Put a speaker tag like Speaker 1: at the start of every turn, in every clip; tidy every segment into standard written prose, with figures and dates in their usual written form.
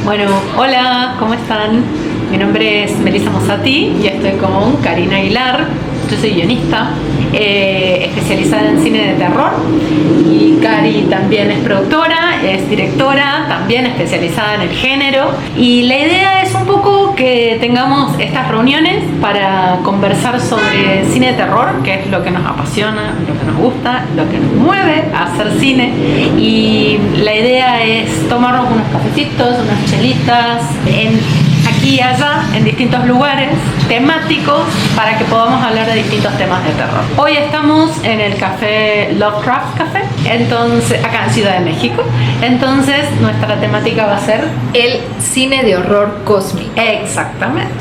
Speaker 1: Bueno, hola, ¿cómo están? Mi nombre es Melissa Mossati y estoy con Karina Aguilar. Yo soy guionista, especializada en cine de terror, y Cari también es productora, es directora, también especializada en el género. Y la idea es un poco que tengamos estas reuniones para conversar sobre cine de terror, que es lo que nos apasiona, lo que nos gusta, lo que nos mueve a hacer cine. Y la idea es tomarnos unos cafecitos, unas chelitas, aquí y allá, en distintos lugares temáticos, para que podamos hablar de distintos temas de terror. Hoy estamos en el café Lovecraft Café, entonces, acá en Ciudad de México. Entonces, nuestra temática va a ser
Speaker 2: el cine de horror cósmico.
Speaker 1: Exactamente,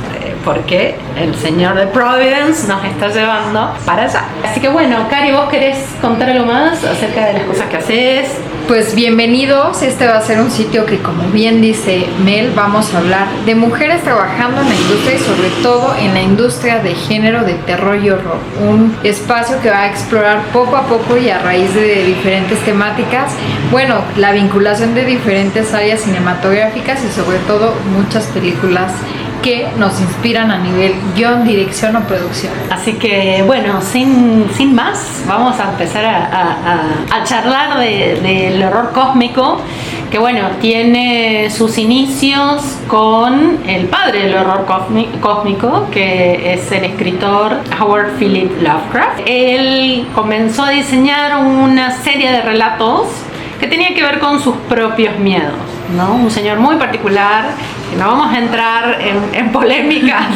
Speaker 1: porque el señor de Providence nos está llevando para allá. Así que bueno, Cari, ¿vos querés contar algo más acerca de las cosas que haces?
Speaker 2: Pues bienvenidos, este va a ser un sitio que, como bien dice Mel, vamos a hablar de mujeres trabajando en la industria y sobre todo en la industria de género de terror y horror. Un espacio que va a explorar poco a poco y a raíz de diferentes temáticas, bueno, la vinculación de diferentes áreas cinematográficas y sobre todo muchas películas que nos inspiran a nivel guión, dirección o producción.
Speaker 1: Así que bueno, sin más, vamos a empezar a charlar del horror cósmico, que bueno, tiene sus inicios con el padre del horror cósmico, que es el escritor Howard Philip Lovecraft. Él comenzó a diseñar una serie de relatos que tenía que ver con sus propios miedos, ¿no? Un señor muy particular, que no vamos a entrar en polémicas.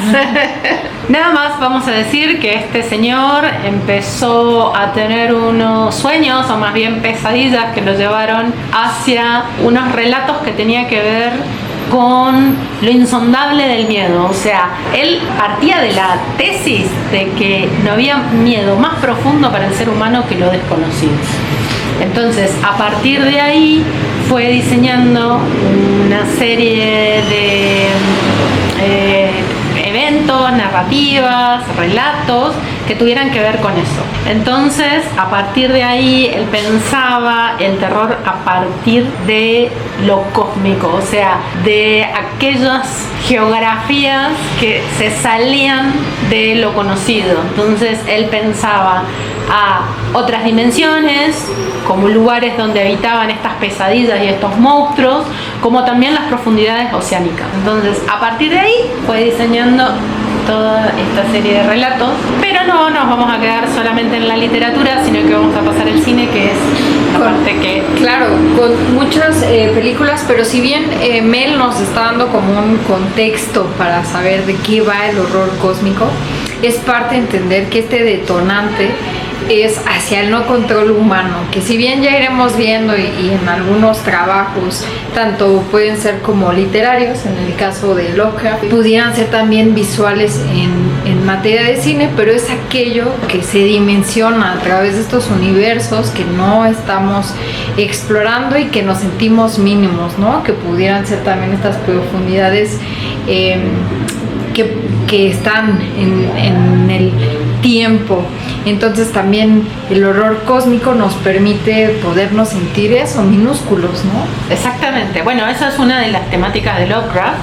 Speaker 1: Nada más vamos a decir que este señor empezó a tener unos sueños, o más bien pesadillas, que lo llevaron hacia unos relatos que tenían que ver con lo insondable del miedo. O sea, él partía de la tesis de que no había miedo más profundo para el ser humano que lo desconocido. Entonces, a partir de ahí fue diseñando una serie de eventos, narrativas, relatos que tuvieran que ver con eso. Entonces, a partir de ahí, él pensaba el terror a partir de lo cósmico, o sea, de aquellas geografías que se salían de lo conocido. Entonces, él pensaba a otras dimensiones, como lugares donde habitaban estas pesadillas y estos monstruos, como también las profundidades oceánicas. Entonces, a partir de ahí fue diseñando toda esta serie de relatos, pero no nos vamos a quedar solamente en la literatura, sino que vamos a pasar al cine, que es la parte que...
Speaker 2: Claro, con muchas películas, pero si bien Mel nos está dando como un contexto para saber de qué va el horror cósmico, es parte de entender que este detonante es hacia el no control humano, que si bien ya iremos viendo y en algunos trabajos, tanto pueden ser como literarios, en el caso de Lovecraft, pudieran ser también visuales en materia de cine, pero es aquello que se dimensiona a través de estos universos que no estamos explorando y que nos sentimos mínimos, ¿no? Que pudieran ser también estas profundidades que están en el tiempo. Entonces también el horror cósmico nos permite podernos sentir eso, minúsculos, ¿no?
Speaker 1: Exactamente. Bueno, esa es una de las temáticas de Lovecraft,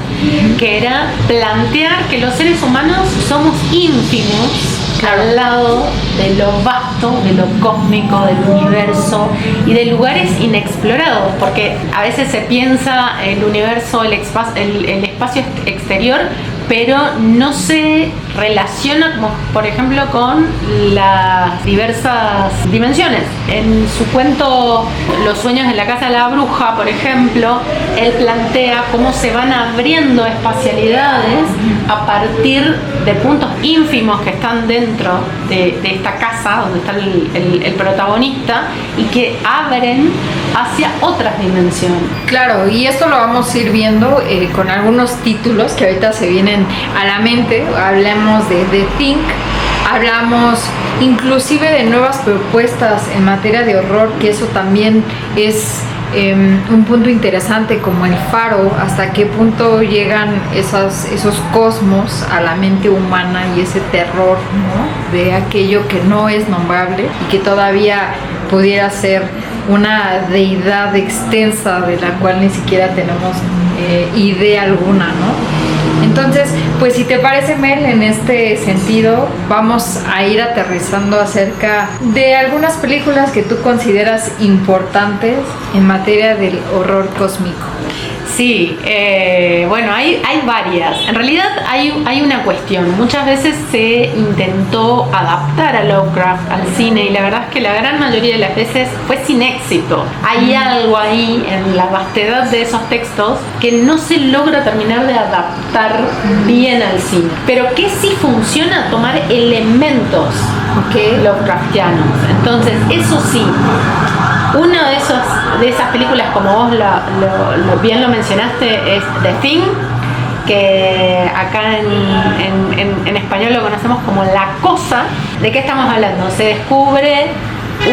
Speaker 1: que era plantear que los seres humanos somos ínfimos, claro, al lado de lo vasto, de lo cósmico, del universo y de lugares inexplorados, porque a veces se piensa el universo, el espacio exterior, pero no se relaciona, como por ejemplo, con las diversas dimensiones. En su cuento Los sueños de la casa de la bruja, por ejemplo, él plantea cómo se van abriendo espacialidades a partir de puntos ínfimos que están dentro de esta casa donde está el protagonista, y que abren hacia otras dimensiones.
Speaker 2: Claro, y esto lo vamos a ir viendo con algunos títulos que ahorita se vienen a la mente. Hablamos de The Thing, hablamos inclusive de nuevas propuestas en materia de horror, que eso también es un punto interesante, como El Faro, hasta qué punto llegan esos cosmos a la mente humana y ese terror, ¿no? De aquello que no es nombrable y que todavía pudiera ser una deidad extensa de la cual ni siquiera tenemos idea alguna, ¿no? Entonces, pues si te parece, Mel, en este sentido vamos a ir aterrizando acerca de algunas películas que tú consideras importantes en materia del horror cósmico.
Speaker 1: Sí, bueno, hay varias. En realidad hay una cuestión. Muchas veces se intentó adaptar a Lovecraft al cine y la verdad es que la gran mayoría de las veces fue sin éxito. Hay algo ahí en la vastedad de esos textos que no se logra terminar de adaptar bien al cine. Pero que sí funciona tomar elementos Lovecraftianos. Entonces, eso sí. Una de esas películas, como vos bien lo mencionaste, es The Thing, que acá en español lo conocemos como La Cosa. ¿De qué estamos hablando? Se descubre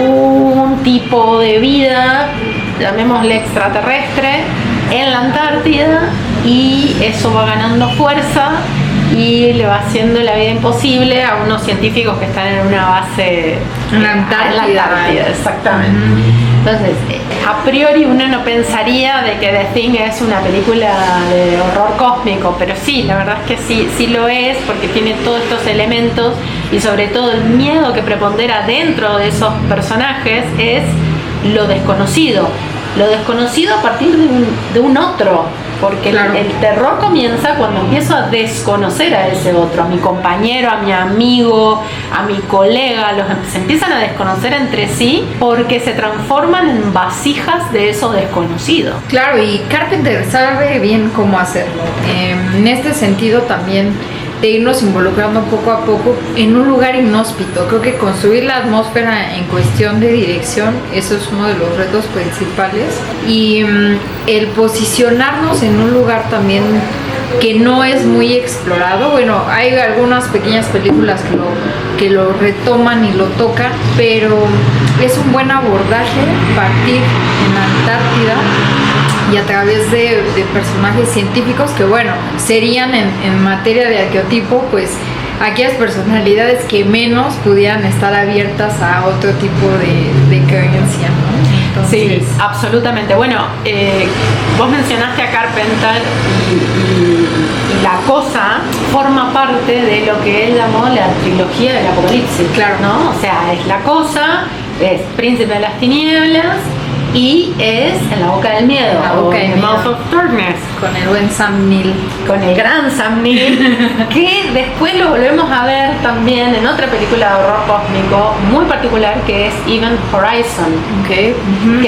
Speaker 1: un tipo de vida, llamémosle extraterrestre, en la Antártida, y eso va ganando fuerza y le va haciendo la vida imposible a unos científicos que están en una base
Speaker 2: en la Antártida.
Speaker 1: Exactamente. Entonces, a priori uno no pensaría de que The Thing es una película de horror cósmico, pero sí, la verdad es que sí lo es, porque tiene todos estos elementos y sobre todo el miedo que prepondera dentro de esos personajes es lo desconocido. Lo desconocido a partir de un otro, porque claro, el terror comienza cuando empiezo a desconocer a ese otro, a mi compañero, a mi amigo, a mi colega, se empiezan a desconocer entre sí porque se transforman en vasijas de eso desconocido.
Speaker 2: Claro, y Carpenter sabe bien cómo hacerlo. En este sentido también de irnos involucrando poco a poco en un lugar inhóspito. Creo que construir la atmósfera en cuestión de dirección, eso es uno de los retos principales, y el posicionarnos en un lugar también que no es muy explorado. Bueno, hay algunas pequeñas películas que lo retoman y lo tocan, pero es un buen abordaje partir en la Antártida y a través de personajes científicos que, bueno, serían en materia de arqueotipo, pues aquellas personalidades que menos pudieran estar abiertas a otro tipo de creencia, ¿no? Entonces,
Speaker 1: sí, absolutamente. Bueno, vos mencionaste a Carpenter y La Cosa forma parte de lo que él llamó la trilogía del apocalipsis,
Speaker 2: claro,
Speaker 1: ¿no? O sea, es La Cosa, es Príncipe de las Tinieblas y es En la Boca del Miedo, Mouth of Darkness,
Speaker 2: con el buen Sam Neill,
Speaker 1: con el gran Sam Neill, que después lo volvemos a ver también en otra película de horror cósmico muy particular, que es Event Horizon, que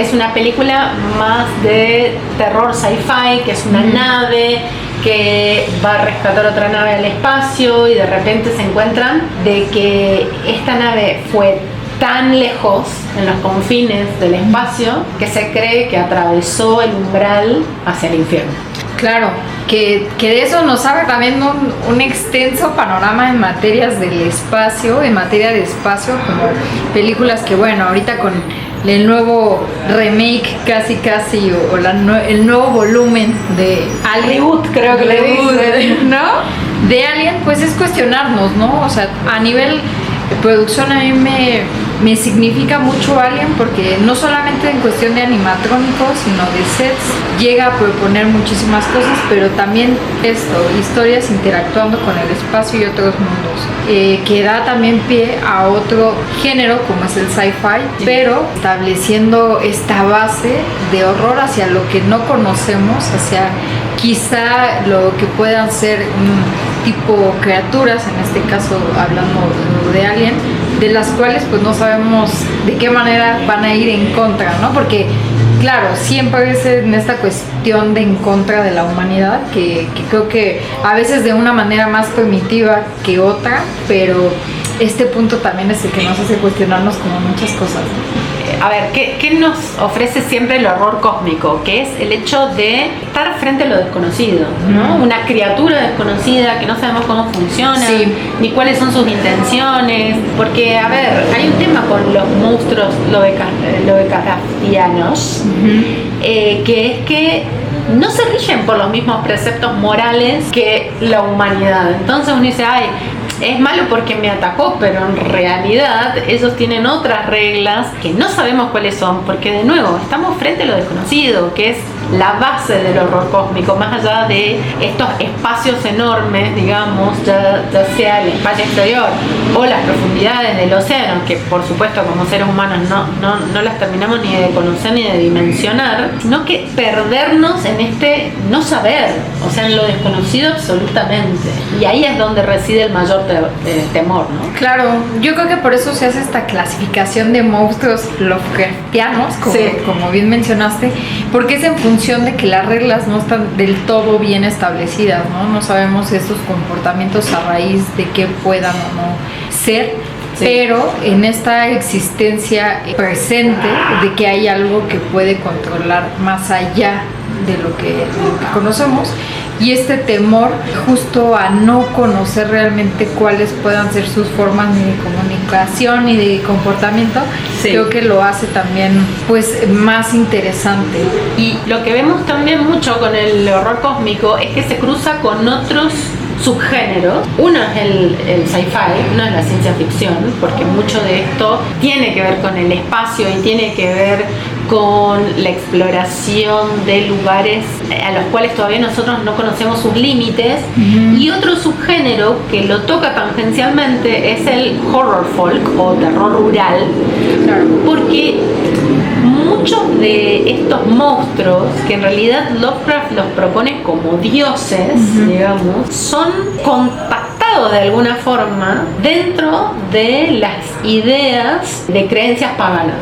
Speaker 1: es una película más de terror sci-fi, que es una nave que va a rescatar otra nave al espacio y de repente se encuentran de que esta nave fue tan lejos en los confines del espacio que se cree que atravesó el umbral hacia el infierno.
Speaker 2: Claro, que de eso nos abre también un extenso panorama en materias del espacio, en materia de espacio, como películas que, bueno, ahorita con el nuevo remake casi o el nuevo volumen de Alien,
Speaker 1: reboot, creo que le dicen,
Speaker 2: ¿no? De Alien, pues es cuestionarnos, ¿no? O sea, a nivel de producción a mí me significa mucho Alien, porque no solamente en cuestión de animatrónicos, sino de sets, llega a proponer muchísimas cosas, pero también historias interactuando con el espacio y otros mundos, que da también pie a otro género como es el sci-fi, pero estableciendo esta base de horror hacia lo que no conocemos, hacia quizá lo que puedan ser tipo criaturas, en este caso hablando de Alien, de las cuales pues no sabemos de qué manera van a ir en contra, ¿no? Porque claro, siempre es en esta cuestión de en contra de la humanidad, que creo que a veces de una manera más primitiva que otra, pero este punto también es el que nos hace cuestionarnos como muchas cosas, ¿no?
Speaker 1: A ver, ¿qué nos ofrece siempre el horror cósmico? Que es el hecho de estar frente a lo desconocido, ¿no? Una criatura desconocida que no sabemos cómo funciona, ni cuáles son sus intenciones. Porque, a ver, hay un tema con los monstruos lovecraftianos, que es que no se rigen por los mismos preceptos morales que la humanidad. Entonces uno dice, ay, es malo porque me atacó, pero en realidad ellos tienen otras reglas que no sabemos cuáles son, porque de nuevo estamos frente a lo desconocido, que es la base del horror cósmico, más allá de estos espacios enormes, digamos, ya sea el espacio exterior o las profundidades del océano, que por supuesto como seres humanos no las terminamos ni de conocer ni de dimensionar, sino que perdernos en este no saber, o sea, en lo desconocido absolutamente. Y ahí es donde reside el mayor temor, ¿no?
Speaker 2: Claro, yo creo que por eso se hace esta clasificación de monstruos Lovecraftianos, como bien mencionaste, porque es en función de que las reglas no están del todo bien establecidas, ¿no? No sabemos estos comportamientos a raíz de qué puedan o no ser. Sí. Pero en esta existencia presente de que hay algo que puede controlar más allá de lo que conocemos, y este temor justo a no conocer realmente cuáles puedan ser sus formas ni de comunicación ni de comportamiento, creo que lo hace también pues más interesante.
Speaker 1: Y lo que vemos también mucho con el horror cósmico es que se cruza con otros subgéneros. Uno es el sci-fi, uno es la ciencia ficción, porque mucho de esto tiene que ver con el espacio y tiene que ver con la exploración de lugares a los cuales todavía nosotros no conocemos sus límites. Y otro subgénero que lo toca tangencialmente es el horror folk o terror rural, porque muchos de estos monstruos, que en realidad Lovecraft los propone como dioses, digamos, son contactados de alguna forma dentro de las ideas de creencias paganas,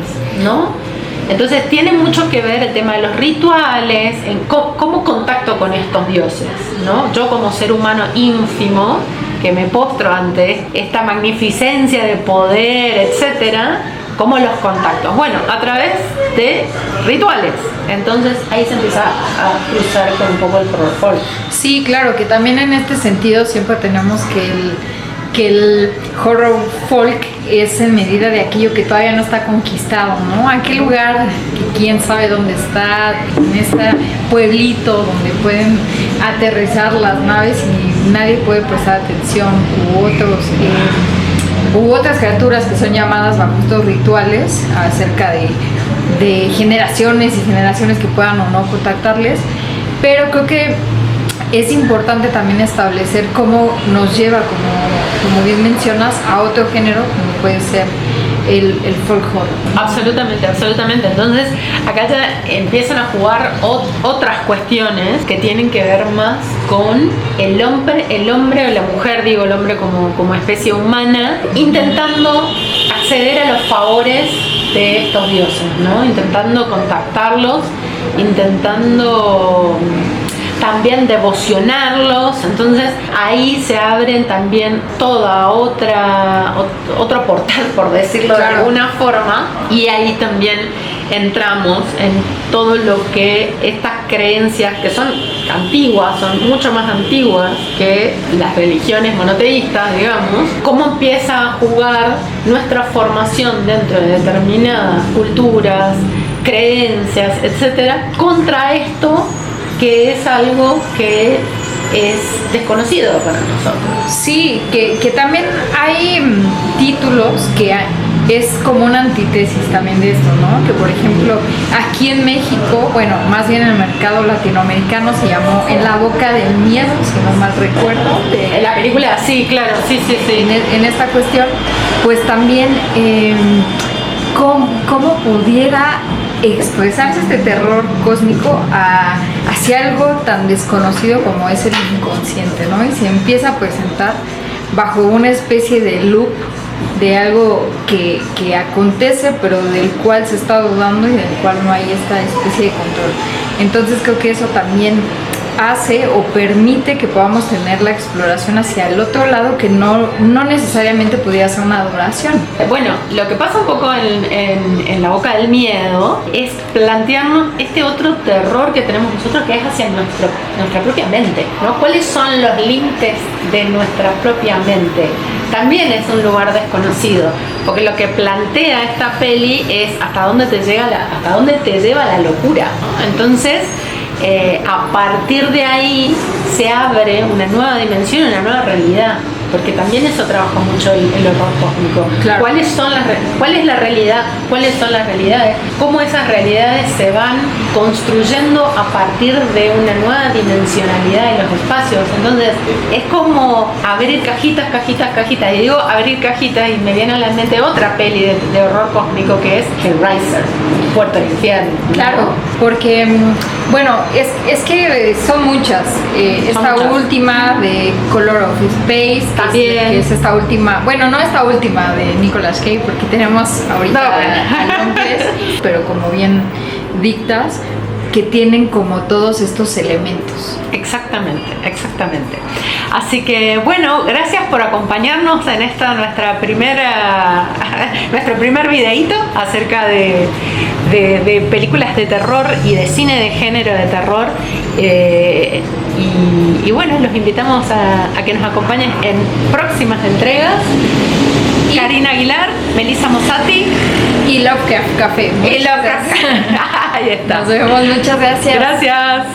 Speaker 1: ¿no? Entonces tiene mucho que ver el tema de los rituales, en cómo contacto con estos dioses, ¿no? Yo como ser humano ínfimo, que me postro ante esta magnificencia de poder, etcétera, ¿cómo los contacto? Bueno, a través de rituales. Entonces ahí se empieza a cruzar con un poco el horror folk.
Speaker 2: Sí, claro, que también en este sentido siempre tenemos que el horror folk es en medida de aquello que todavía no está conquistado, ¿no? Aquel lugar que quién sabe dónde está, en este pueblito donde pueden aterrizar las naves y nadie puede prestar atención, u otras criaturas que son llamadas bajo estos rituales acerca de generaciones y generaciones que puedan o no contactarles, pero creo que es importante también establecer cómo nos lleva, como bien mencionas, a otro género como puede ser el folk horror.
Speaker 1: Absolutamente. Entonces acá ya empiezan a jugar otras cuestiones que tienen que ver más con el hombre o la mujer, digo el hombre como especie humana, intentando acceder a los favores de estos dioses, ¿no? Intentando contactarlos, intentando también devocionarlos. Entonces ahí se abren también toda otro portal, por decirlo de alguna forma, y ahí también entramos en todo lo que estas creencias que son antiguas, son mucho más antiguas que las religiones monoteístas, digamos, cómo empieza a jugar nuestra formación dentro de determinadas culturas, creencias, etcétera, contra esto que es algo que es desconocido para nosotros.
Speaker 2: Sí, que también hay títulos que es como una antítesis también de esto, ¿no? Que por ejemplo, aquí en México, bueno, más bien en el mercado latinoamericano se llamó En la boca del miedo, si no mal recuerdo.
Speaker 1: En la película, sí, claro, sí.
Speaker 2: En esta cuestión, pues también, ¿cómo pudiera expresarse este terror cósmico hacia algo tan desconocido como es el inconsciente, ¿no? Y se empieza a presentar bajo una especie de loop de algo que acontece pero del cual se está dudando y del cual no hay esta especie de control. Entonces creo que eso también hace o permite que podamos tener la exploración hacia el otro lado que no necesariamente podría ser una adoración.
Speaker 1: Bueno, lo que pasa un poco en La boca del miedo es plantearnos este otro terror que tenemos nosotros, que es hacia nuestra propia mente, ¿no? ¿Cuáles son los límites de nuestra propia mente? También es un lugar desconocido, porque lo que plantea esta peli es hasta dónde te lleva la locura, ¿no? Entonces a partir de ahí se abre una nueva dimensión, una nueva realidad. porque también eso trabaja mucho el horror cósmico.
Speaker 2: Claro.
Speaker 1: ¿Cuál es la realidad? ¿Cuáles son las realidades? ¿Cómo esas realidades se van construyendo a partir de una nueva dimensionalidad de los espacios? Entonces, es como abrir cajitas, cajitas, cajitas. Y digo abrir cajitas y me viene a la mente otra peli de horror cósmico que es Hellraiser, Puerto del Infierno.
Speaker 2: Claro, porque, bueno, es que son muchas. Esta
Speaker 1: muchas.
Speaker 2: última de Color of Space,
Speaker 1: También.
Speaker 2: que es esta última, bueno, no esta última de Nicolas Cage, porque tenemos ahorita
Speaker 1: No, bueno.
Speaker 2: a Londres, pero como bien dictas, que tienen como todos estos elementos.
Speaker 1: Exactamente, exactamente. Así que bueno, gracias por acompañarnos en esta nuestro primer videíto acerca de películas de terror y de cine de género de terror. Y bueno, los invitamos a que nos acompañen en próximas entregas. Karina Aguilar, Melissa Mossati
Speaker 2: Y Lovecraft Café.
Speaker 1: y Lovecraft. Ahí está.
Speaker 2: Nos vemos, muchas gracias.
Speaker 1: Gracias.